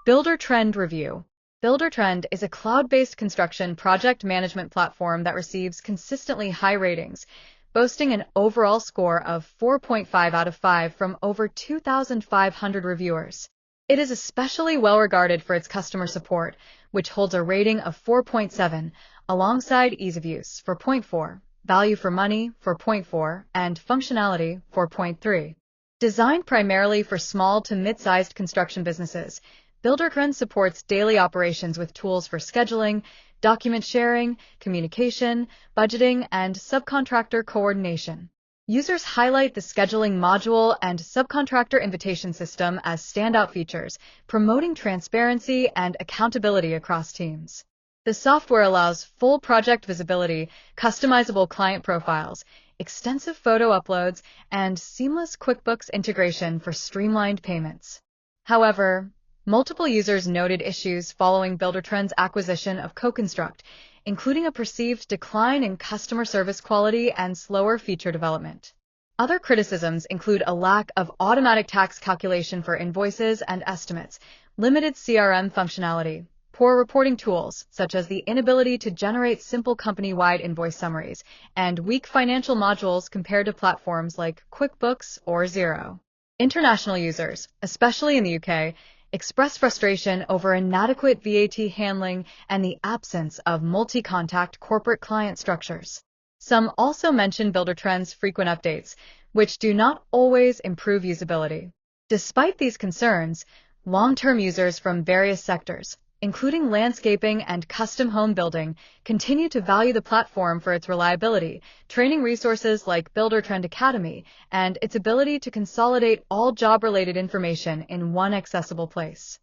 Buildertrend Review. Buildertrend is a cloud-based construction project management platform that receives consistently high ratings, boasting an overall score of 4.5 out of 5 from over 2,500 reviewers. It is especially well regarded for its customer support, which holds a rating of 4.7, alongside ease of use 4.4, value for money 4.4, and functionality 4.3. Designed primarily for small to mid-sized construction businesses, Buildertrend supports daily operations with tools for scheduling, document sharing, communication, budgeting, and subcontractor coordination. Users highlight the scheduling module and subcontractor invitation system as standout features, promoting transparency and accountability across teams. The software allows full project visibility, customizable client profiles, extensive photo uploads, and seamless QuickBooks integration for streamlined payments. However, multiple users noted issues following Buildertrend's acquisition of CoConstruct, including a perceived decline in customer service quality and slower feature development. Other criticisms include a lack of automatic tax calculation for invoices and estimates, limited CRM functionality, poor reporting tools, such as the inability to generate simple company-wide invoice summaries, and weak financial modules compared to platforms like QuickBooks or Xero. International users, especially in the UK, express frustration over inadequate VAT handling and the absence of multi-contact corporate client structures. Some also mention Buildertrend's frequent updates, which do not always improve usability. Despite these concerns, long-term users from various sectors, including landscaping and custom home building, continue to value the platform for its reliability, training resources like Buildertrend Academy, and its ability to consolidate all job-related information in one accessible place.